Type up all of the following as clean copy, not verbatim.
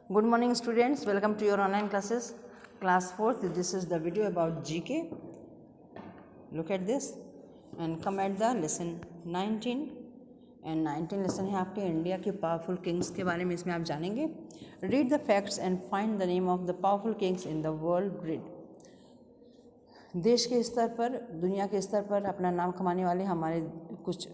Good morning students, welcome to your online classes. Class 4th, this is the video about GK. Look at this and come at the lesson 19 and 19 lesson है आपके India के powerful Kings के बारे में. इसमें आप जानेंगे. Read the facts and find the name of the powerful kings in the world grid. देश के स्तर पर, दुनिया के स्तर पर अपना नाम कमाने वाले हमारे कुछ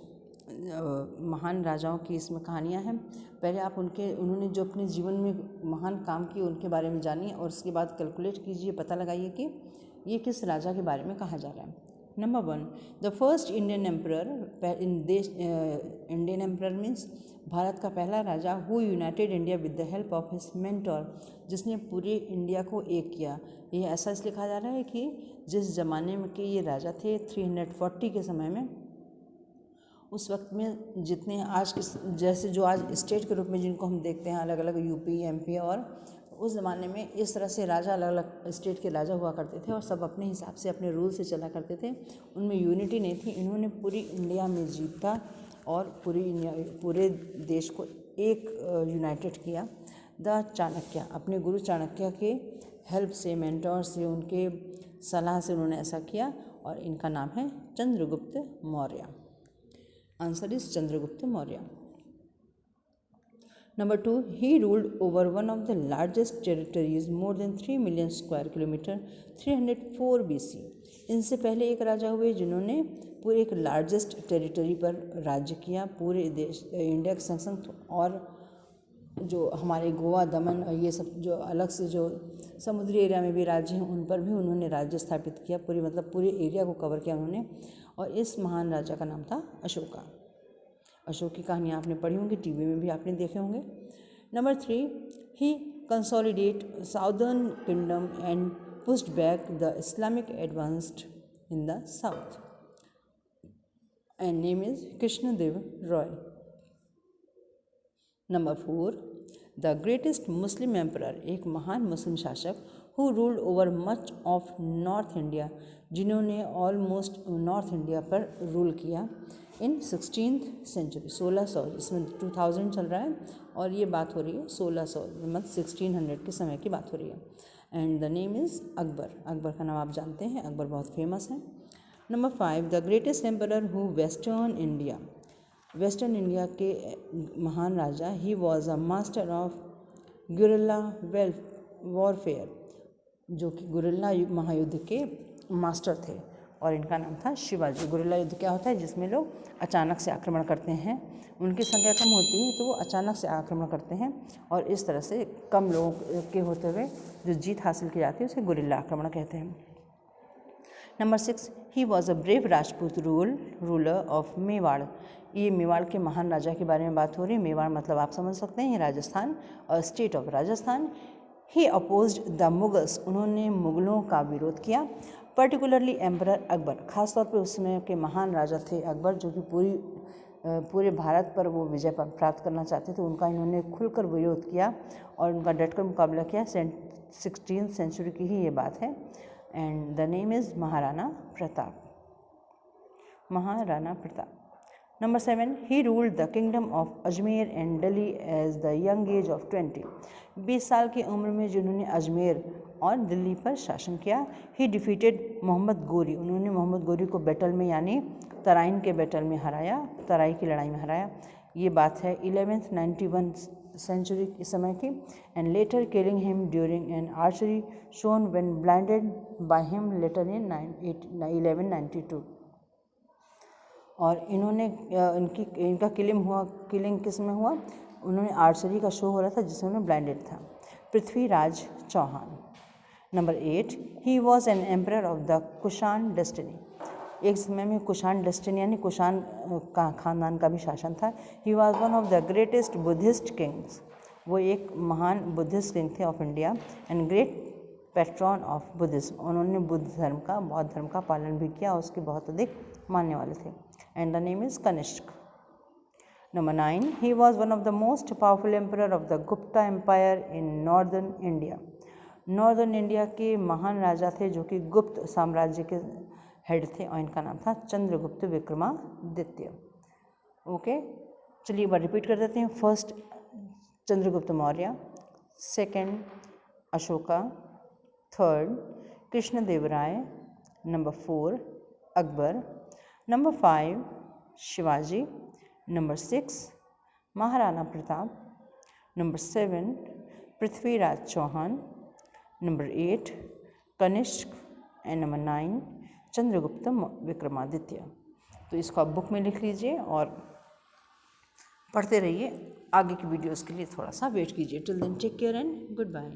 महान राजाओं की इसमें कहानियाँ हैं. पहले आप उन्होंने जो अपने जीवन में महान काम किए उनके बारे में जानिए और उसके बाद कैलकुलेट कीजिए, पता लगाइए कि ये किस राजा के बारे में कहा जा रहा है. Number 1, the first Indian emperor. Indian emperor means Bharat का पहला राजा who united India with the help of his mentor, जिसने पूरे इंडिया को एक किया. ये ऐसा इसलिए कहा जा रहा है कि जिस ज़माने में के ये राजा थे 340 के समय में, उस वक्त में जितने आज के जैसे जो आज स्टेट के रूप में जिनको हम देखते हैं अलग अलग यूपी एमपी, और उस ज़माने में इस तरह से राजा अलग अलग स्टेट के राजा हुआ करते थे और सब अपने हिसाब से अपने रूल से चला करते थे. उनमें यूनिटी नहीं थी. इन्होंने पूरी इंडिया में जीता और पूरे देश को एक यूनाइटेड किया. द चाणक्य, अपने गुरु चाणक्य के हेल्प से, मेंटोर से, उनके सलाह से उन्होंने ऐसा किया और इनका नाम है Chandragupta Maurya. Answer is Chandragupta Maurya. Number 2, he ruled over one of the largest territories, more than 3 million square kilometer, 304 BC. इनसे पहले एक राजा हुए जिन्होंने पूरे एक लार्जेस्ट टेरिटरी पर राज्य किया, पूरे देश इंडिया के संग, और जो हमारे गोवा, दमन, ये सब जो अलग से जो समुद्री एरिया में भी राज्य हैं उन पर भी उन्होंने राज्य स्थापित किया. पूरे एरिया को कवर किया उन्होंने. और इस महान राजा का नाम था अशोका. अशोक की कहानियाँ आपने पढ़ी होंगी, टीवी में भी आपने देखे होंगे. Number 3, he consolidate southern kingdom and pushed back the Islamic advanced in the south, and name is Krishnadeva Raya. Number 4, the greatest Muslim emperor, एक महान मुस्लिम शासक, who ruled over much of north India, जिन्होंने ऑलमोस्ट नॉर्थ इंडिया पर rule किया in 16th century, 1600. इसमें 2000 चल रहा है और ये बात हो रही है 1600 मतलब 1600 के समय की बात हो रही है. And the name is Akbar. Akbar का नाम आप जानते हैं, अकबर बहुत फेमस है. Number 5, the greatest emperor who western India, western India के महान राजा. He was a master of guerrilla warfare, जो कि गुरिल्ला महायुद्ध के मास्टर थे, और इनका नाम था शिवाजी. गुरिल्ला युद्ध क्या होता है, जिसमें लोग अचानक से आक्रमण करते हैं. उनकी संख्या कम होती है तो वो अचानक से आक्रमण करते हैं और इस तरह से कम लोगों के होते हुए जो जीत हासिल की जाती है उसे गुरिल्ला आक्रमण कहते हैं. Number 6, he was a brave Rajput ruler of Mewar. ये मेवाड़ के महान राजा के बारे में बात हो रही है. मेवाड़ मतलब आप समझ सकते हैं ये राजस्थान और state of Rajasthan. He opposed the Mughals, उन्होंने मुगलों का विरोध किया. पर्टिकुलरली एम्परर अकबर, खासतौर पर उस समय के महान राजा थे अकबर, जो कि पूरे भारत पर वो विजय प्राप्त करना चाहते थे. उनका इन्होंने खुलकर विरोध किया और उनका डटकर मुकाबला किया. 16th सेंचुरी की ही ये बात है. And the name is Maharana Pratap. Maharana Pratap. Number 7, he ruled the kingdom of Ajmer and Delhi as the young age of 20. 20 साल की उम्र में जिन्होंने अजमेर और दिल्ली पर शासन किया. ही डिफीटेड मोहम्मद गोरी, उन्होंने मोहम्मद गोरी को बैटल में यानी तराइन के बैटल में हराया, तराई की लड़ाई में हराया. ये बात है 11th 91 सेंचुरी के समय की. And later killing him during an archery shown when blinded by him later in 1192. और इन्होंने इनका किलिंग किस में हुआ, उन्होंने आर्चरी का शो हो रहा था जिसमें उन्हें ब्लाइंडेड था. Prithviraj Chauhan. Number 8, he was an emperor of the Kushan dynasty. एक समय में कुषाण डेस्टिनी यानी कुषाण का खानदान का भी शासन था. ही was one of the greatest Buddhist Kings, वो एक महान बुद्धिस्ट किंग थे of India. And great patron of Buddhism, उन्होंने बौद्ध धर्म का पालन भी किया और उसके बहुत अधिक मानने वाले थे. And the name is Kanishka. Number 9, he was one of the most powerful emperor of the Gupta empire in northern India. Northern India के महान राजा थे जो कि गुप्त साम्राज्य के हेड थे और इनका नाम था चंद्रगुप्त विक्रमादित्य. ओके, चलिए एक बार रिपीट कर देते हैं. First Chandragupta Maurya, second Ashoka, third Krishnadevaraya, number 4 Akbar, number 5 Shivaji, number 6 Maharana Pratap, number 7 Prithviraj Chauhan, number 8 Kanishka and number 9 Chandragupta Vikramaditya. तो इसको आप बुक में लिख लीजिए और पढ़ते रहिए। आगे की वीडियोस के लिए थोड़ा सा वेट कीजिए। Till then take care and good bye.